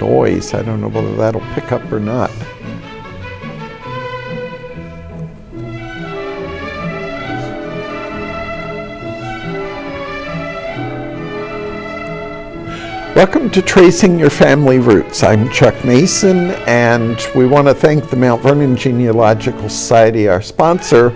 noise. I don't know whether that'll pick up or not. Welcome to Tracing Your Family Roots. I'm Chuck Mason, and we want to thank the Mount Vernon Genealogical Society, our sponsor.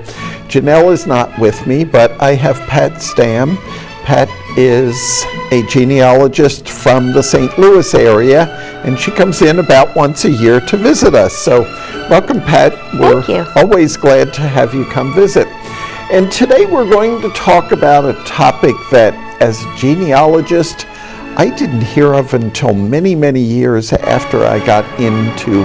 Janelle is not with me, but I have Pat Stamm. Pat is a genealogist from the St. Louis area, and she comes in about once a year to visit us. So welcome, Pat. Thank you. We're always glad to have you come visit. And today we're going to talk about a topic that, as a genealogist, I didn't hear of until many, many years after I got into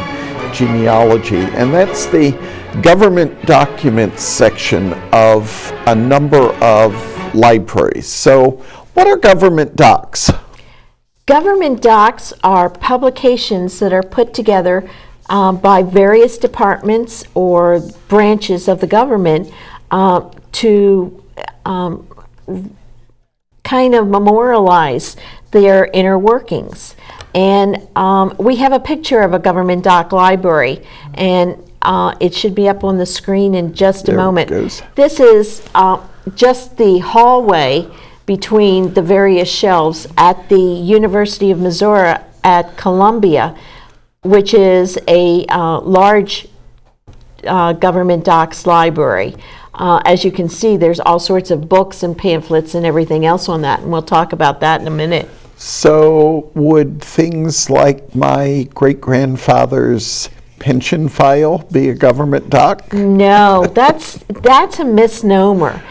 genealogy, and that's the government documents section of a number of libraries. So, what are government docs? Government docs are publications that are put together by various departments or branches of the government to kind of memorialize their inner workings. And we have a picture of a government doc library, and it should be up on the screen in just a moment. This is just the hallway between the various shelves at the University of Missouri at Columbia, which is a large government docs library. As you can see, there's all sorts of books and pamphlets and everything else on that, and we'll talk about that in a minute. So would things like my great-grandfather's pension file be a government doc? No, that's a misnomer,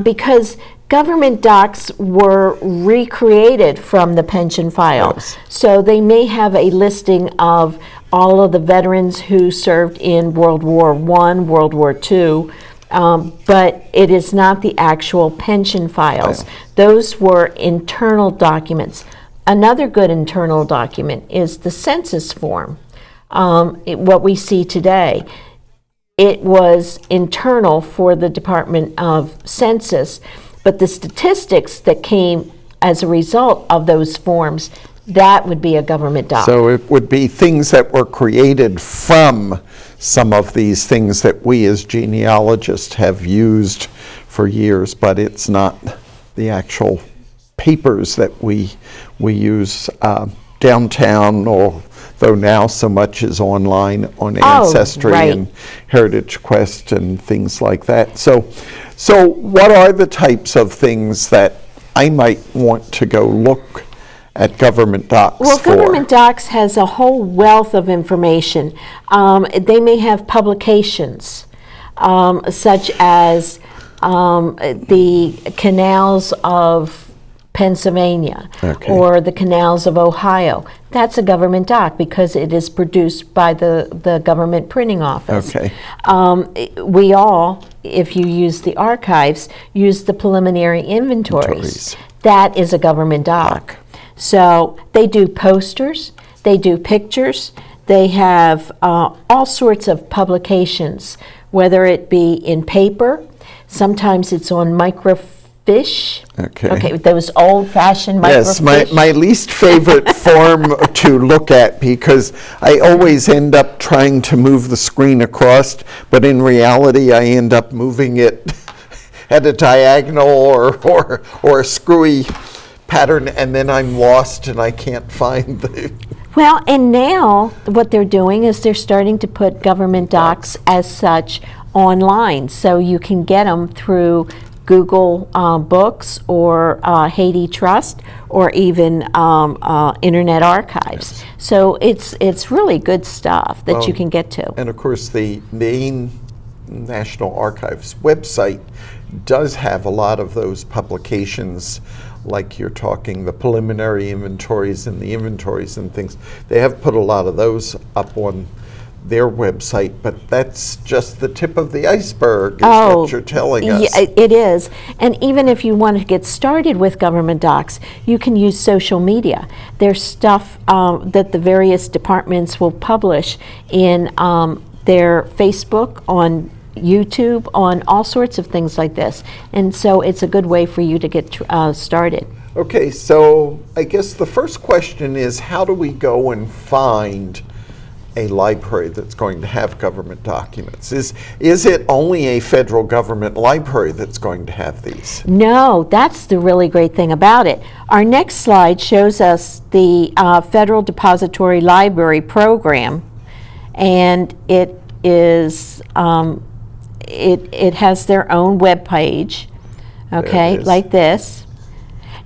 because government docs were recreated from the pension file. Yes. So they may have a listing of all of the veterans who served in World War I, World War II, but it is not the actual pension files. Those were internal documents. Another good internal document is the census form, what we see today. It was internal for the Department of Census, but the statistics that came as a result of those forms, that would be a government doc. So it would be things that were created from some of these things that we as genealogists have used for years, but it's not the actual papers that we use downtown, or though now so much is online on Ancestry and Heritage Quest and things like that. So what are the types of things that I might want to go look at government docs Well, for? government docs has a whole wealth of information. They may have publications, such as the canals of Pennsylvania, or the canals of Ohio. That's a government doc because it is produced by the government printing office. We all, if you use the archives, use the preliminary inventories. That is a government doc. So they do posters, they do pictures, they have all sorts of publications, whether it be in paper, sometimes it's on microfiche. Those old-fashioned microfiche. Yes, my least favorite form to look at, because I always end up trying to move the screen across, but in reality I end up moving it at a diagonal or a screwy pattern, and then I'm lost and I can't find the... Well, and now what they're doing is they're starting to put government docs as such online, so you can get them through Google Books or Haiti Trust, or even Internet Archives. So it's really good stuff that you can get to. And of course the main National Archives website does have a lot of those publications, like you're talking the preliminary inventories and the inventories and things. They have put a lot of those up on their website, but that's just the tip of the iceberg, is what you're telling us. Yeah, it is. And even if you want to get started with government docs, you can use social media. There's stuff that the various departments will publish in their Facebook, on YouTube, on all sorts of things like this. And so it's a good way for you to get started. Okay, so I guess the first question is, how do we go and find a library that's going to have government documents? Is it only a federal government library that's going to have these? No, that's the really great thing about it. Our next slide shows us the Federal Depository Library Program, and it is it has their own web page, okay, like this.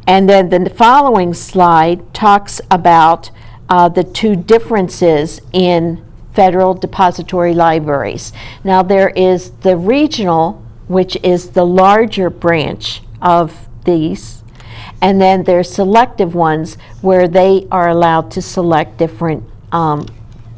And then the following slide talks about the two differences in federal depository libraries. Now, there is the regional, which is the larger branch of these, and then there's selective ones where they are allowed to select different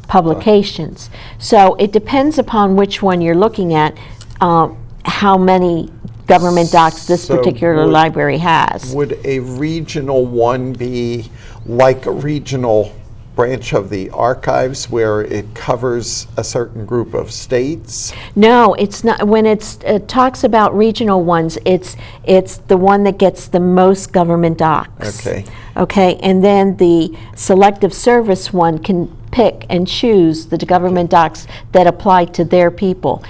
publications. So it depends upon which one you're looking at, how many government docs this So particular library has. Would a regional one be like a regional branch of the archives where it covers a certain group of states? No, it's not. When it talks about regional ones, it's the one that gets the most government docs. Okay. Okay, and then the selective service one can pick and choose the government docs that apply to their people.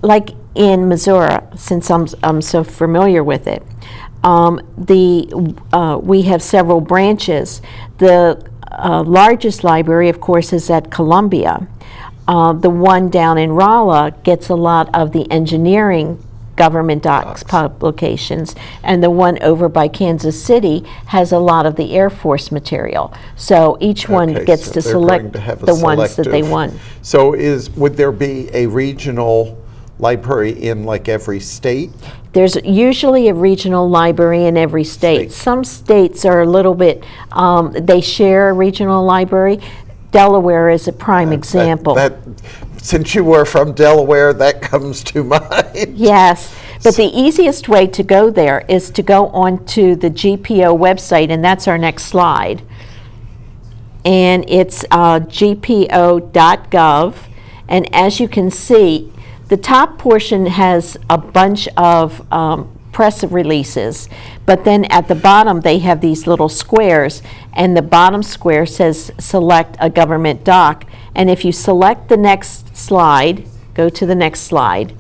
Like in Missouri, since I'm so familiar with it, we have several branches. The largest library, of course, is at Columbia. The one down in Rolla gets a lot of the engineering government docs publications, and the one over by Kansas City has a lot of the Air Force material. So each one gets to select the ones that they want. So would there be a regional library in like every state? There's usually a regional library in every state. Some states are a little bit, they share a regional library. Delaware is a prime example. Since you were from Delaware, that comes to mind. Yes, but the easiest way to go there is to go onto the GPO website, and that's our next slide. And it's gpo.gov, and as you can see, the top portion has a bunch of press releases, but then at the bottom they have these little squares, and the bottom square says select a government doc. And if you select the next slide, go to the next slide,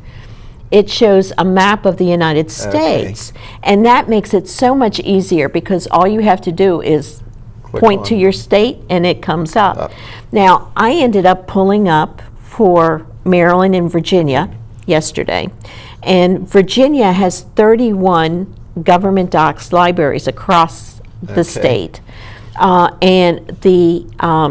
it shows a map of the United States. And that makes it so much easier because all you have to do is point to your state and it comes up. Now, I ended up pulling up for Maryland and Virginia yesterday, and Virginia has 31 government docs libraries across the state, and the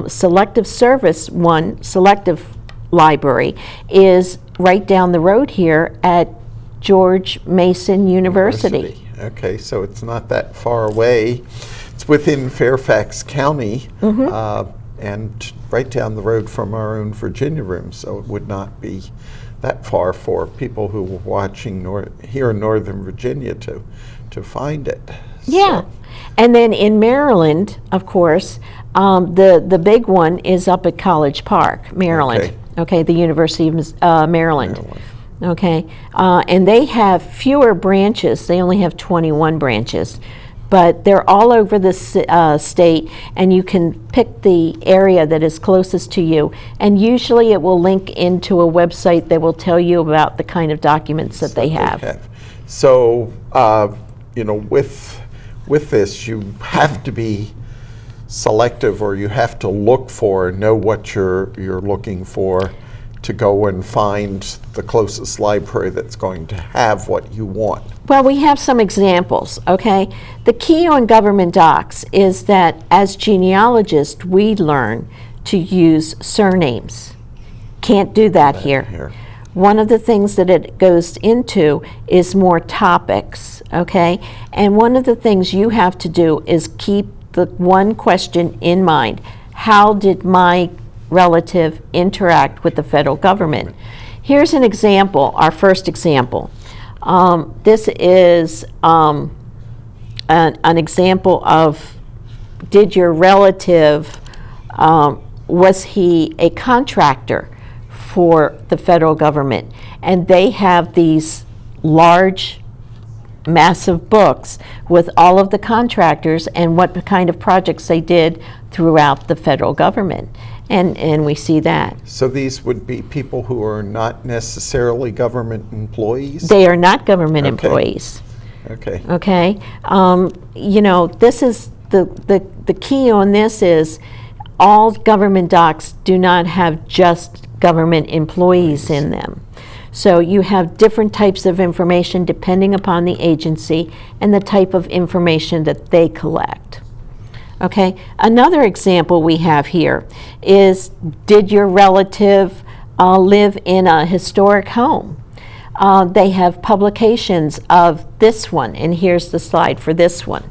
selective service one, selective library, is right down the road here at George Mason University. Okay, so it's not that far away. It's within Fairfax County, and right down the road from our own Virginia room, so it would not be that far for people who were watching here in Northern Virginia to find it. Yeah, so. And then in Maryland, of course, the big one is up at College Park, Maryland. Okay, the University of Maryland. Okay, and they have fewer branches. They only have 21 branches. But they're all over the state, and you can pick the area that is closest to you. And usually it will link into a website that will tell you about the kind of documents that they have. So, with this, you have to be selective, or you have to look for, know what you're looking for, to go and find the closest library that's going to have what you want. Well, we have some examples, okay? The key on government docs is that as genealogists, we learn to use surnames. Can't do that here. One of the things that it goes into is more topics, okay? And one of the things you have to do is keep the one question in mind. How did my relative interact with the federal government? Here's an example, our first example. This is an example of, did your relative, was he a contractor for the federal government? And they have these large massive books with all of the contractors and what kind of projects they did throughout the federal government. And we see that. So these would be people who are not necessarily government employees? They are not government Okay. employees. Okay. Okay? This is the key on this is all government docs do not have just government employees in them. So you have different types of information depending upon the agency and the type of information that they collect. Okay, another example we have here is, did your relative live in a historic home? They have publications of this one, and here's the slide for this one.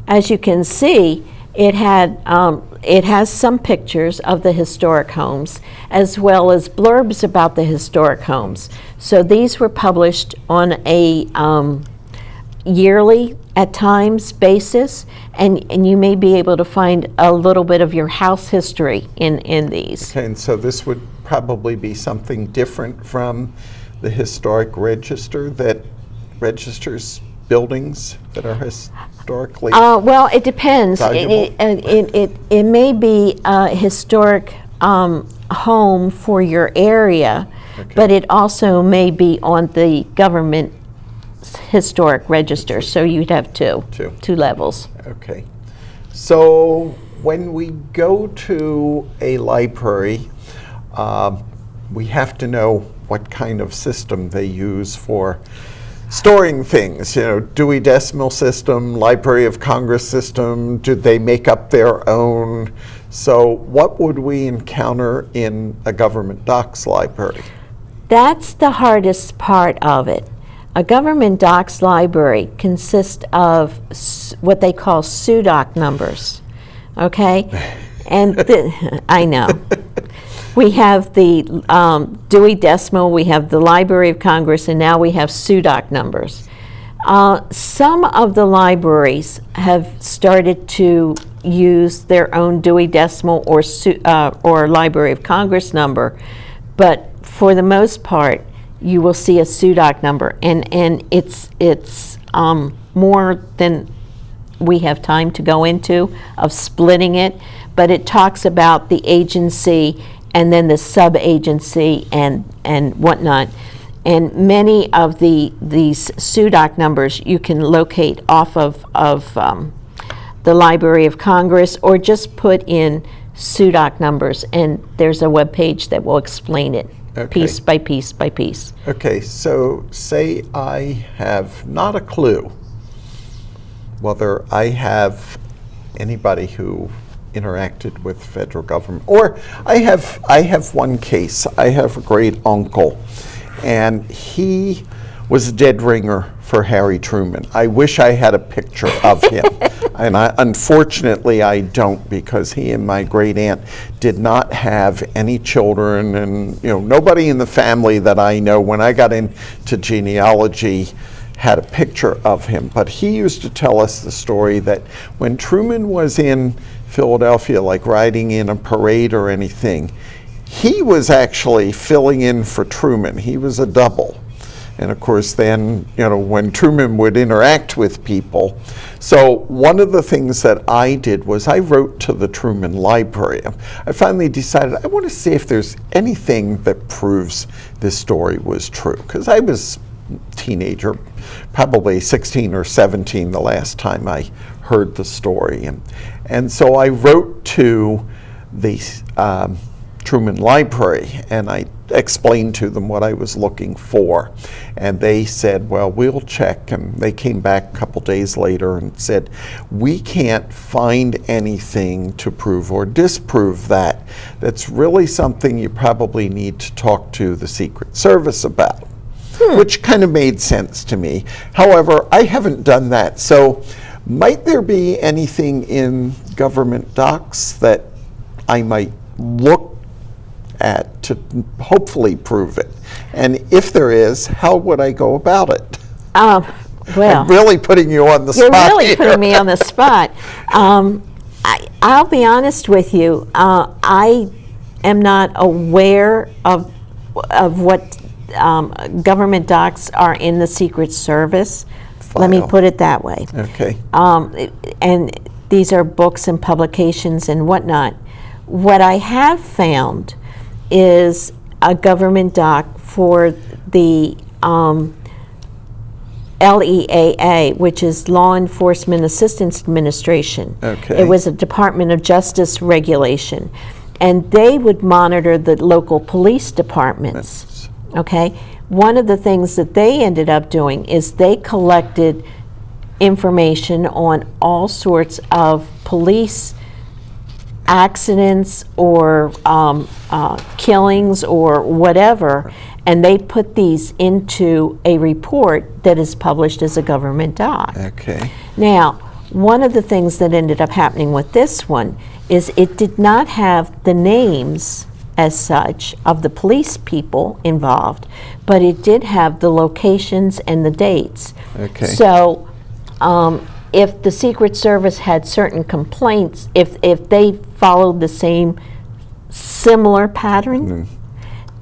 As you can see, it has some pictures of the historic homes as well as blurbs about the historic homes. So these were published on a yearly, at times, basis, and you may be able to find a little bit of your house history in these. Okay, and so this would probably be something different from the historic register that registers buildings that are historically Well, it depends. valuable? It may be a historic home for your area, Okay. but it also may be on the government historic register, so you'd have two levels. Okay. So when we go to a library, we have to know what kind of system they use for storing things. Dewey Decimal System, Library of Congress system, do they make up their own? So what would we encounter in a government docs library? That's the hardest part of it. A government docs library consists of what they call SUDOC numbers, okay? And I know. We have the Dewey Decimal, we have the Library of Congress, and now we have SUDOC numbers. Some of the libraries have started to use their own Dewey Decimal or Library of Congress number, but for the most part, you will see a SUDOC number, and it's more than we have time to go into of splitting it, but it talks about the agency and then the sub-agency and whatnot. And many of these SUDOC numbers you can locate off of the Library of Congress, or just put in SUDOC numbers, and there's a web page that will explain it. Okay. Piece by piece by piece. Okay, so say I have not a clue whether I have anybody who interacted with federal government, or I have one case. I have a great uncle, and he was a dead ringer for Harry Truman. I wish I had a picture of him. And unfortunately, I don't, because he and my great aunt did not have any children, and nobody in the family that I know, when I got into genealogy, had a picture of him. But he used to tell us the story that when Truman was in Philadelphia, like riding in a parade or anything, he was actually filling in for Truman. He was a double. And of course, then, when Truman would interact with people. So one of the things that I did was I wrote to the Truman Library. I finally decided I want to see if there's anything that proves this story was true. Because I was a teenager, probably 16 or 17 the last time I heard the story. And so I wrote to the Truman Library, and I explained to them what I was looking for, and they said, well, we'll check. And they came back a couple days later and said, we can't find anything to prove or disprove that. That's really something you probably need to talk to the Secret Service about, which kind of made sense to me. However, I haven't done that. So might there be anything in government docs that I might look at to hopefully prove it? And if there is, how would I go about it? Well, I'm really putting you on the you're spot really here. putting me on the spot. I'll be honest with you. I am not aware of what government docs are in the Secret Service. Let me put it that way. Okay. And these are books and publications and whatnot. What I have found is a government doc for the LEAA, which is Law Enforcement Assistance Administration. Okay. It was a Department of Justice regulation. And they would monitor the local police departments. Okay? One of the things that they ended up doing is they collected information on all sorts of police accidents or killings or whatever, and they put these into a report that is published as a government doc. Okay. Now, one of the things that ended up happening with this one is it did not have the names as such of the police people involved, but it did have the locations and the dates. Okay. So if the Secret Service had certain complaints, if they followed the same similar pattern,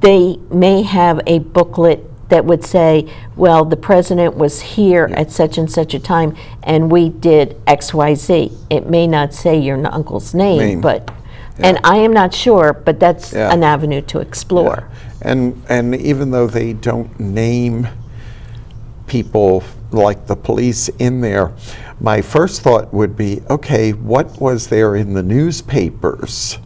they may have a booklet that would say, well, the president was here at such and such a time, and we did XYZ. It may not say your uncle's name, but, and I am not sure, but that's an avenue to explore. And even though they don't name people like the police in there, my first thought would be, okay, what was there in the newspapers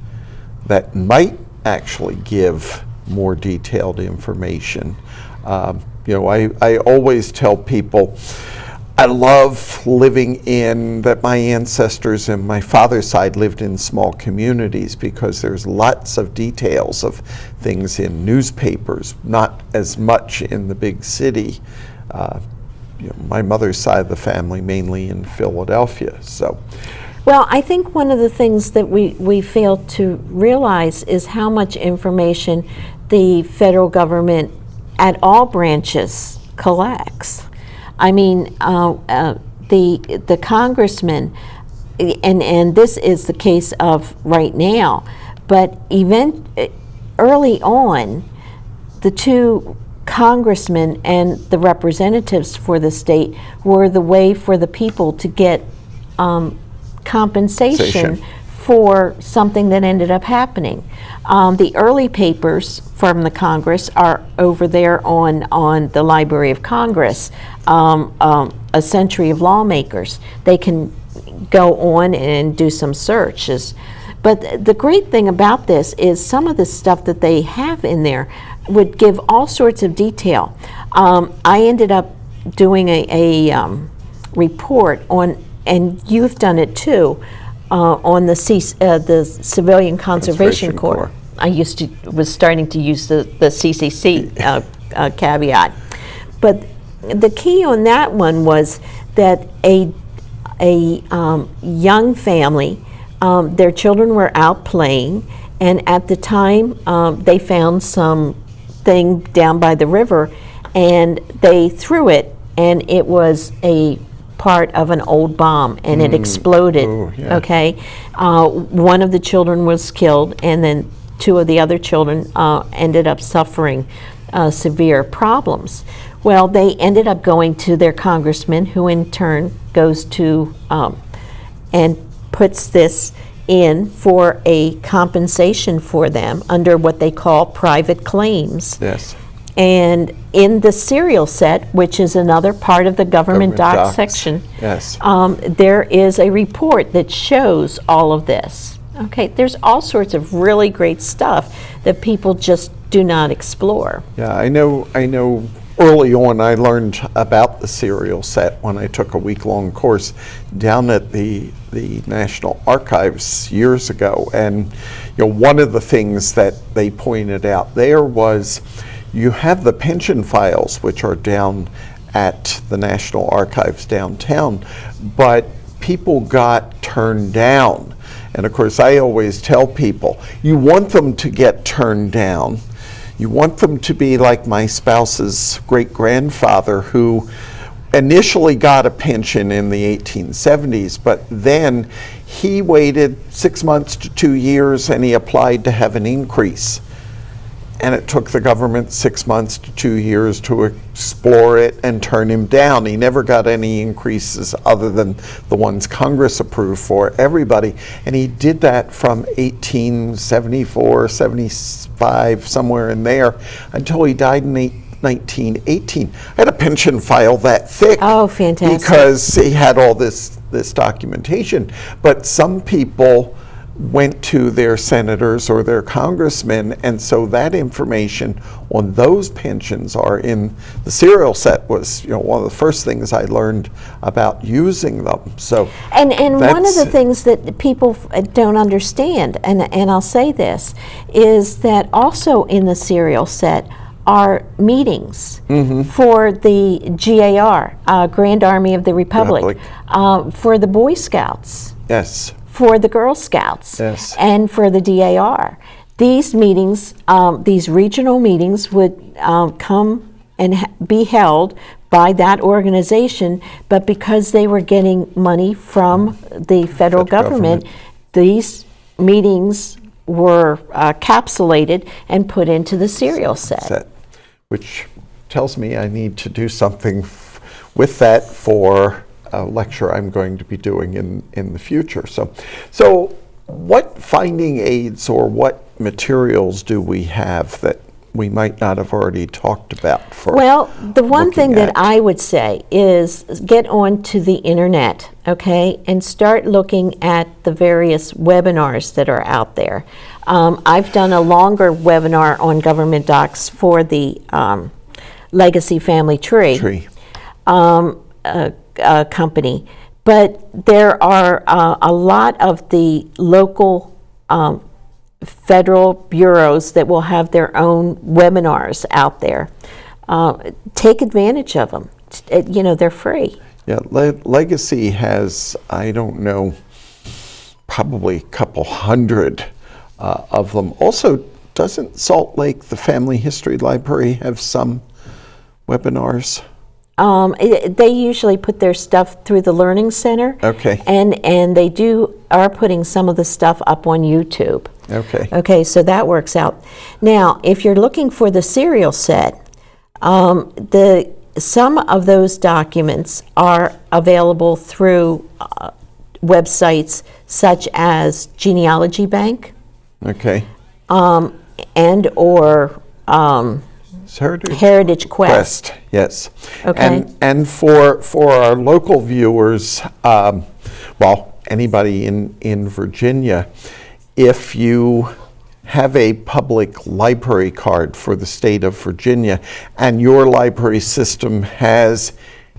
that might actually give more detailed information? You know, I always tell people I love living in that my ancestors and my father's side lived in small communities because there's lots of details of things in newspapers, not as much in the big city. You know, my mother's side of the family mainly in Philadelphia. So, well, I think one of the things that we fail to realize is how much information the federal government at all branches collects. I mean, the congressman, and this is the case of right now, but early on, the two congressmen and the representatives for the state were the way for the people to get compensation for something that ended up happening. The early papers from the Congress are over there on the Library of Congress, A Century of Lawmakers. They can go on and do some searches. But the great thing about this is some of the stuff that they have in there would give all sorts of detail. I ended up doing a report on, and you've done it too, on the Civilian Conservation Corps. I was starting to use the CCC caveat. But the key on that one was that a young family, their children were out playing, and at the time they found something down by the river, and they threw it, and it was a part of an old bomb, and it exploded. Okay, one of the children was killed, and then two of the other children ended up suffering severe problems. Well, they ended up going to their congressman, who in turn goes to and puts this in for a compensation for them under what they call private claims. Yes. And in the serial set, which is another part of the government docs section, yes, there is a report that shows all of this. Okay, there's all sorts of really great stuff that people just do not explore. Yeah, I know early on I learned about the serial set when I took a week-long course down at the National Archives years ago. And you know, one of the things that they pointed out there was you have the pension files, which are down at the National Archives downtown, but people got turned down. And of course, I always tell people, you want them to get turned down. You want them to be like my spouse's great-grandfather, who initially got a pension in the 1870s, but then he waited 6 months to 2 years and he applied to have an increase. and it took the government 6 months to 2 years to explore it and turn him down. He never got any increases other than the ones Congress approved for everybody. And he did that from 1874, 75, somewhere in there, until he died in 1918. I had a pension file that thick. Oh, fantastic. Because he had all this documentation. But some people went to their senators or their congressmen, and so that information on those pensions are in the serial set. Was one of the first things I learned about using them. So and one of the things that people don't understand, and I'll say this, is that also in the serial set are meetings for the GAR, Grand Army of the Republic, for the Boy Scouts. Yes. For the Girl Scouts, yes, and for the DAR. These meetings, these regional meetings would come and be held by that organization, but because they were getting money from the federal government, these meetings were capsulated and put into the serial set. Which tells me I need to do something with that for a lecture I'm going to be doing in the future. So what finding aids or what materials do we have that we might not have already talked about for Well, the one thing that I would say is get onto the internet, okay, and start looking at the various webinars that are out there. I've done a longer webinar on government docs for the Legacy Family Tree. Company, but there are a lot of the local federal bureaus that will have their own webinars out there. Take advantage of them. They're free. Yeah, Legacy has, I don't know, probably a couple hundred of them. Also, doesn't Salt Lake, the Family History Library, have some webinars? They usually put their stuff through the Learning Center. Okay. And they are putting some of the stuff up on YouTube. Okay. Okay, so that works out. Now, if you're looking for the serial set, some of those documents are available through websites such as Genealogy Bank. Okay. And or Heritage Quest. Yes. Okay. And for our local viewers, anybody in Virginia, if you have a public library card for the state of Virginia and your library system has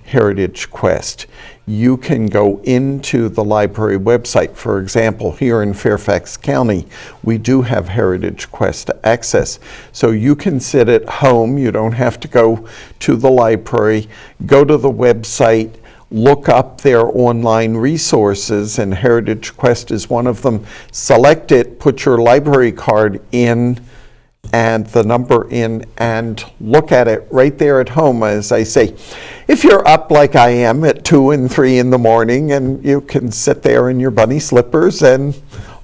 Heritage Quest, you can go into the library website. For example, here in Fairfax County, we do have Heritage Quest access. So you can sit at home, you don't have to go to the library, go to the website, look up their online resources, and Heritage Quest is one of them. Select it, put your library card in, and the number in, and look at it right there at home. As I say, if you're up like I am at 2 and 3 in the morning, and you can sit there in your bunny slippers and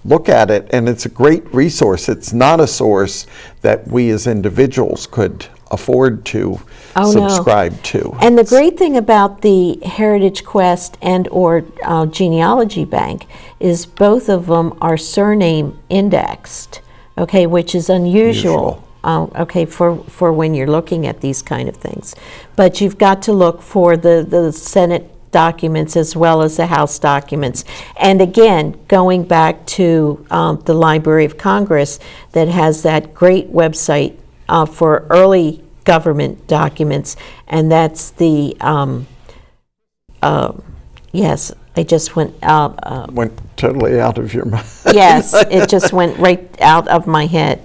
look at it, and it's a great resource. It's not a source that we as individuals could afford to subscribe to. And the great thing about the Heritage Quest and or Genealogy Bank is both of them are surname indexed. Okay, which is unusual. Okay, for when you're looking at these kind of things. But you've got to look for the Senate documents as well as the House documents. And again, going back to the Library of Congress that has that great website for early government documents, and that's the, yes, I just went went totally out of your mind. Yes, it just went right out of my head.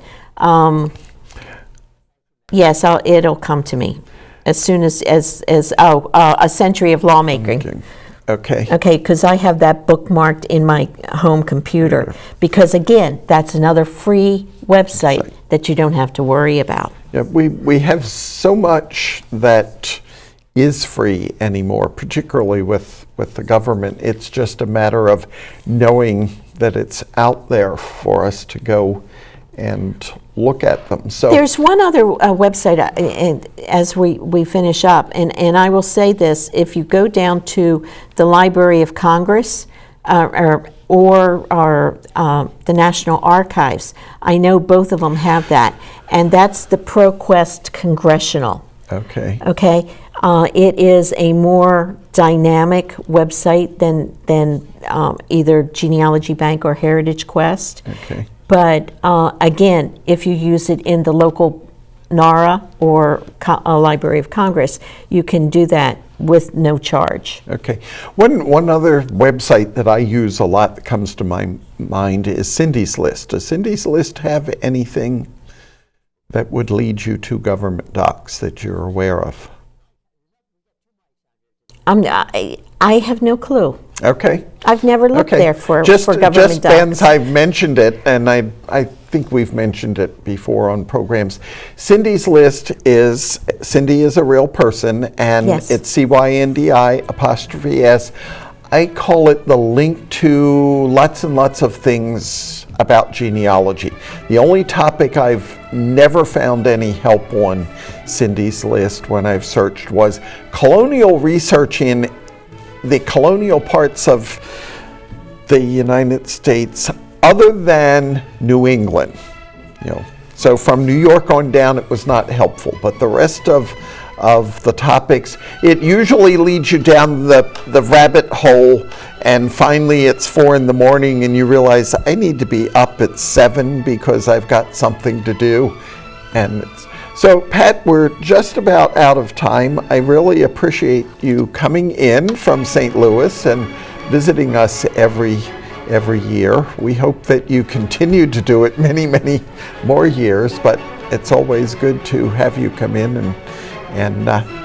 Yes, it'll come to me as soon as A Century of Lawmaking. Okay. Okay, because I have that bookmarked in my home computer. Because again, that's another free website that you don't have to worry about. Yeah, we have so much that is free anymore, particularly with the government. It's just a matter of knowing that it's out there for us to go and look at them. So There's one other website, as we finish up, and I will say this: if you go down to the Library of Congress or the National Archives, I know both of them have that, and that's the Proquest Congressional. okay. Okay, it is a more dynamic website than either Genealogy Bank or Heritage Quest. Okay. But again, if you use it in the local NARA or Library of Congress, you can do that with no charge. Okay. One other website that I use a lot that comes to my mind is Cindy's List. Does Cindy's List have anything that would lead you to government docs that you're aware of? I have no clue. Okay. I've never looked there for government just docs. Ben's, I've mentioned it, and I think we've mentioned it before on programs. Cindy's List is, Cindy is a real person, and Yes. it's CYNDI''S. I call it the link to lots and lots of things about genealogy. The only topic I've never found any help on Cindy's List when I've searched was colonial research in the colonial parts of the United States other than New England. So from New York on down it was not helpful, but the rest of the topics, it usually leads you down the rabbit hole, and finally it's 4 in the morning and you realize I need to be up at 7 because I've got something to do. And so Pat, we're just about out of time. I really appreciate you coming in from St. Louis and visiting us every year. We hope that you continue to do it many, many more years, but it's always good to have you come in and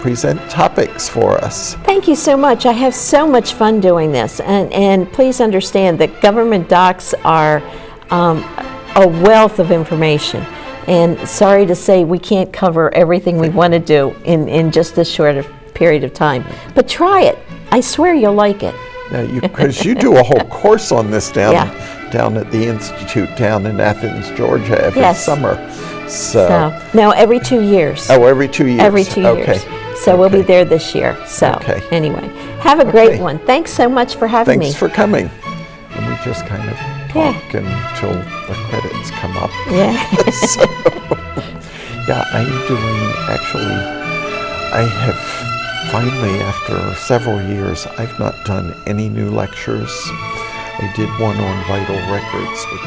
present topics for us. Thank you so much. I have so much fun doing this, and please understand that government docs are a wealth of information. And sorry to say we can't cover everything we want to do in just this short period of time. But try it. I swear you'll like it. Because you do a whole course on this down Yeah. at the Institute down in Athens, Georgia every Yes. summer. So No, every 2 years. Oh, every 2 years. Every 2 Okay. years. So we'll be there this year. So Okay. anyway, have a great Okay. one. Thanks so much for having me. Thanks for coming. And we just kind of talk until the credits come up. Yeah. So, yeah, I'm doing, actually, I have finally, after several years, I've not done any new lectures. I did one on vital records, which